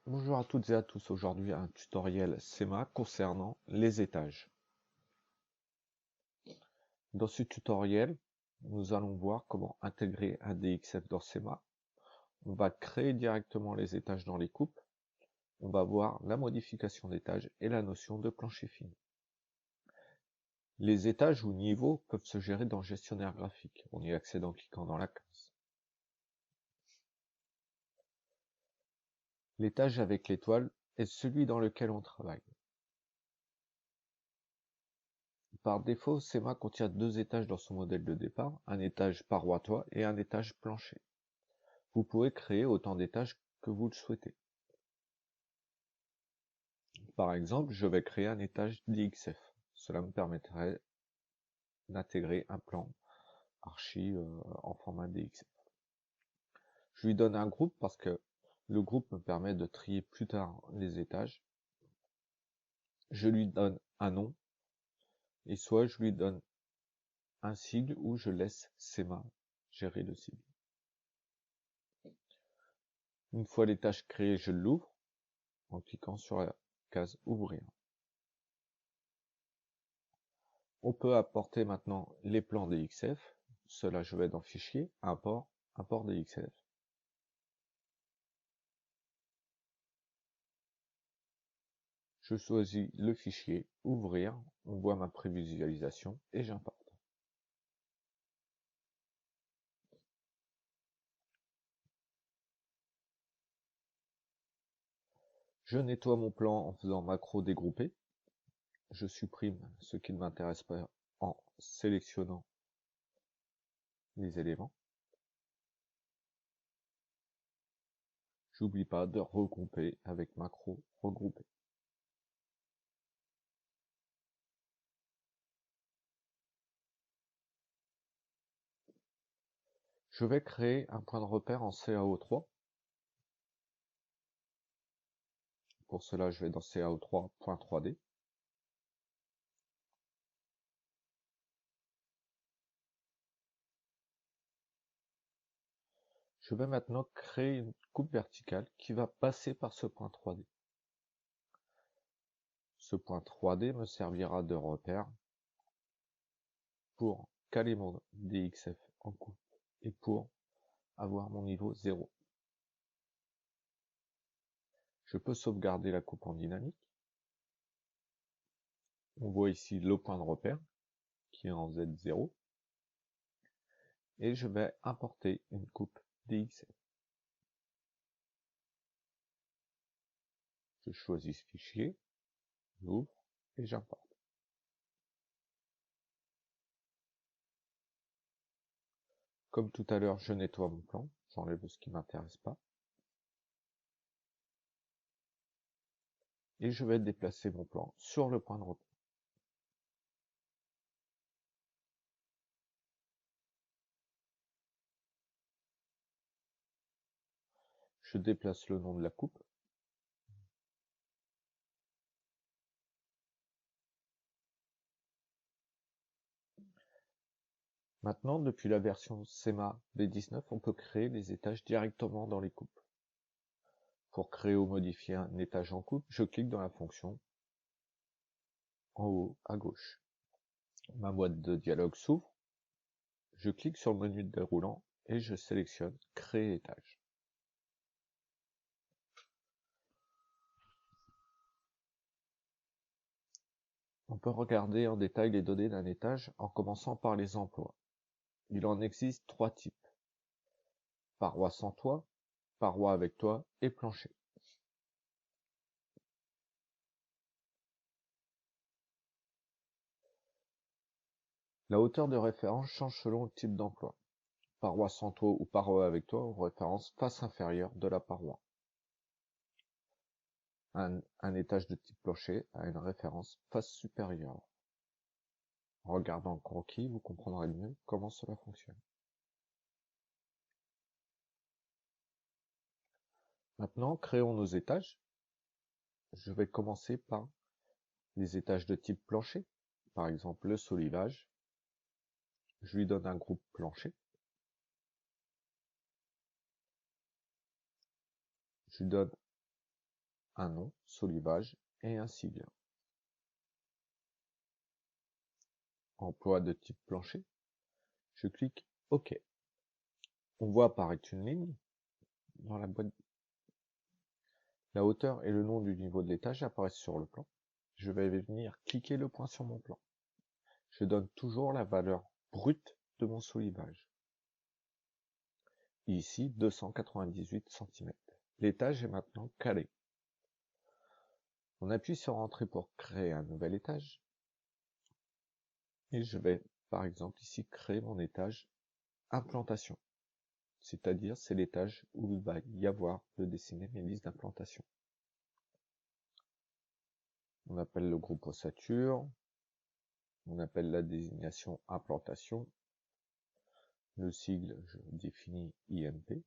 Bonjour à toutes et à tous, aujourd'hui un tutoriel SEMA concernant les étages. Dans ce tutoriel, nous allons voir comment intégrer un DXF dans SEMA. On va créer directement les étages dans les coupes. On va voir la modification d'étages et la notion de plancher fini. Les étages ou niveaux peuvent se gérer dans le gestionnaire graphique. On y accède en cliquant dans la case. L'étage avec l'étoile est celui dans lequel on travaille. Par défaut, SEMA contient deux étages dans son modèle de départ, un étage paroi-toit et un étage plancher. Vous pouvez créer autant d'étages que vous le souhaitez. Par exemple, je vais créer un étage DXF. Cela me permettrait d'intégrer un plan archi en format DXF. Je lui donne un groupe parce que le groupe me permet de trier plus tard les étages. Je lui donne un nom et soit je lui donne un sigle ou je laisse SEMA gérer le sigle. Une fois l'étage créé, je l'ouvre en cliquant sur la case ouvrir. On peut apporter maintenant les plans DXF. Cela, je vais dans Fichier, Import DXF. Je choisis le fichier, Ouvrir, on voit ma prévisualisation et j'importe. Je nettoie mon plan en faisant macro dégrouper. Je supprime ce qui ne m'intéresse pas en sélectionnant les éléments. J'oublie pas de regrouper avec macro regrouper. Je vais créer un point de repère en CAO3. Pour cela, je vais dans CAO3.3D. Je vais maintenant créer une coupe verticale qui va passer par ce point 3D. Ce point 3D me servira de repère pour caler mon DXF en coupe et pour avoir mon niveau 0. Je peux sauvegarder la coupe en dynamique. On voit ici le point de repère qui est en Z0. Et je vais importer une coupe DXF. Je choisis ce fichier, j'ouvre et j'importe. Comme tout à l'heure, je nettoie mon plan, j'enlève ce qui ne m'intéresse pas. Et je vais déplacer mon plan sur le point de repère. Je déplace le nom de la coupe. Maintenant, depuis la version SEMA V19, on peut créer les étages directement dans les coupes. Pour créer ou modifier un étage en coupe, je clique dans la fonction en haut à gauche. Ma boîte de dialogue s'ouvre. Je clique sur le menu de déroulant et je sélectionne Créer étage. On peut regarder en détail les données d'un étage en commençant par les emplois. Il en existe trois types. Paroi sans toit, paroi avec toit et plancher. La hauteur de référence change selon le type d'emploi. Paroi sans toit ou paroi avec toit ont référence face inférieure de la paroi. Un étage de type plancher a une référence face supérieure. En regardant le croquis, vous comprendrez mieux comment cela fonctionne. Maintenant, créons nos étages. Je vais commencer par les étages de type plancher. Par exemple, le solivage. Je lui donne un groupe plancher. Je lui donne un nom, Solivage et un sigle. Emploi de type plancher. Je clique OK. On voit apparaître une ligne dans la boîte. La hauteur et le nom du niveau de l'étage apparaissent sur le plan. Je vais venir cliquer le point sur mon plan. Je donne toujours la valeur brute de mon solivage. Ici, 298 cm. L'étage est maintenant calé. On appuie sur Entrée pour créer un nouvel étage. Et je vais, par exemple, ici, créer mon étage implantation. C'est-à-dire, c'est l'étage où il va y avoir de dessiner mes listes d'implantation. On appelle le groupe ossature. On appelle la désignation implantation. Le sigle, je définis IMP.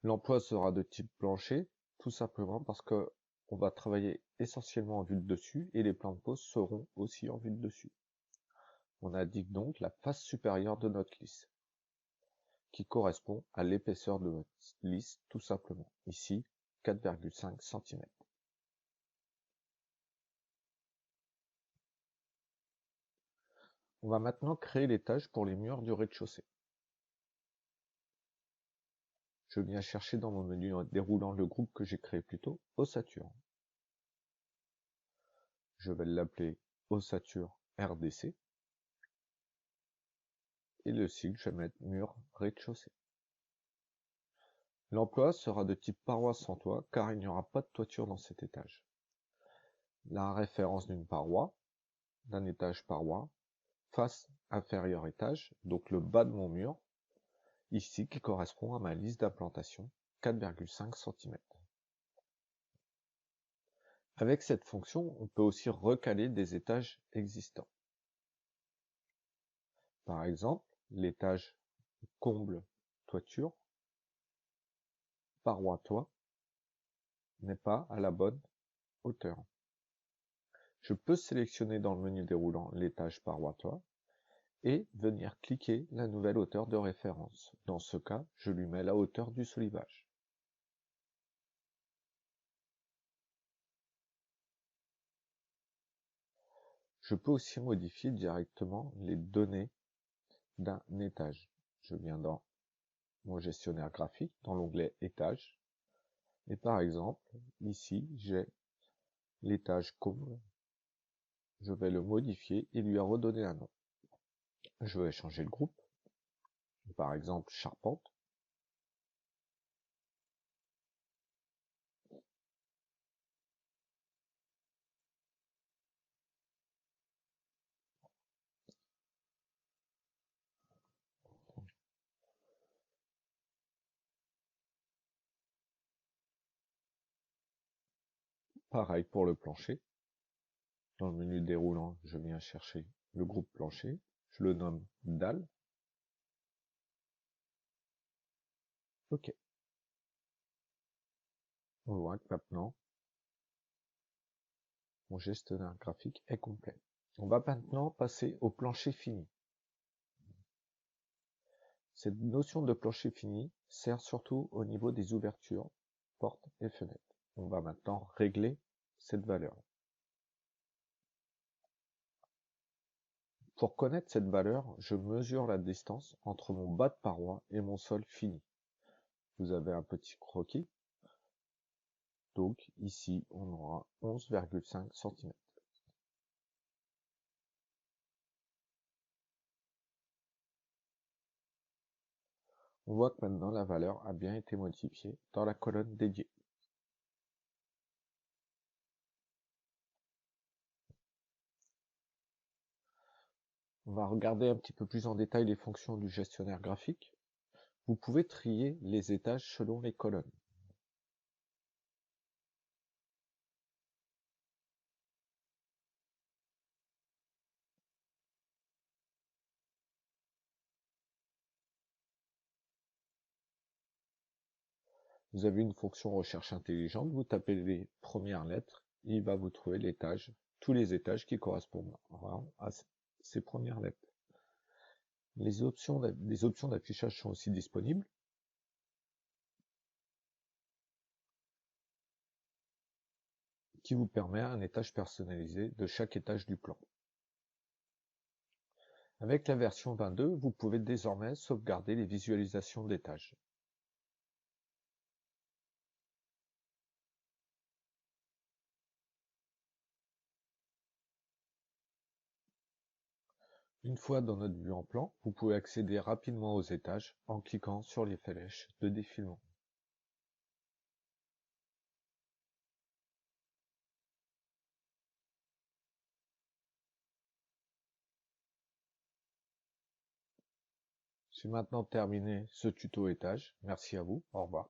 L'emploi sera de type plancher, tout simplement parce que on va travailler essentiellement en vue de dessus et les plans de pose seront aussi en vue de dessus. On indique donc la face supérieure de notre liste, qui correspond à l'épaisseur de votre liste, tout simplement. Ici, 4,5 cm. On va maintenant créer l'étage pour les murs du rez-de-chaussée. Je viens chercher dans mon menu déroulant le groupe que j'ai créé plus tôt, ossature. Je vais l'appeler ossature RDC. Et le sigle, je vais mettre mur rez-de-chaussée. L'emploi sera de type paroi sans toit, car il n'y aura pas de toiture dans cet étage. La référence d'une paroi, d'un étage paroi, face inférieur étage, donc le bas de mon mur, ici qui correspond à ma liste d'implantation, 4,5 cm. Avec cette fonction, on peut aussi recaler des étages existants. Par exemple, l'étage comble toiture, paroi toit, n'est pas à la bonne hauteur. Je peux sélectionner dans le menu déroulant l'étage paroi toit et venir cliquer la nouvelle hauteur de référence. Dans ce cas, je lui mets la hauteur du solivage. Je peux aussi modifier directement les données d'un étage. Je viens dans mon gestionnaire graphique, dans l'onglet étage, et par exemple, ici, j'ai l'étage comble. Je vais le modifier et lui redonner un nom. Je vais changer le groupe, par exemple charpente. Pareil pour le plancher. Dans le menu déroulant, je viens chercher le groupe plancher. Je le nomme dalle. OK. On voit que maintenant, mon gestionnaire graphique est complet. On va maintenant passer au plancher fini. Cette notion de plancher fini sert surtout au niveau des ouvertures, portes et fenêtres. On va maintenant régler cette valeur. Pour connaître cette valeur, je mesure la distance entre mon bas de paroi et mon sol fini. Vous avez un petit croquis. Donc ici, on aura 11,5 cm. On voit que maintenant la valeur a bien été modifiée dans la colonne dédiée. On va regarder un petit peu plus en détail les fonctions du gestionnaire graphique. Vous pouvez trier les étages selon les colonnes. Vous avez une fonction recherche intelligente, vous tapez les premières lettres, et il va vous trouver l'étage, tous les étages qui correspondent à ces premières lettres. Les options d'affichage sont aussi disponibles. qui vous permet un étage personnalisé de chaque étage du plan. Avec la version 22, vous pouvez désormais sauvegarder les visualisations d'étages. Une fois dans notre vue en plan, vous pouvez accéder rapidement aux étages en cliquant sur les flèches de défilement. J'ai maintenant terminé ce tuto étage. Merci à vous. Au revoir.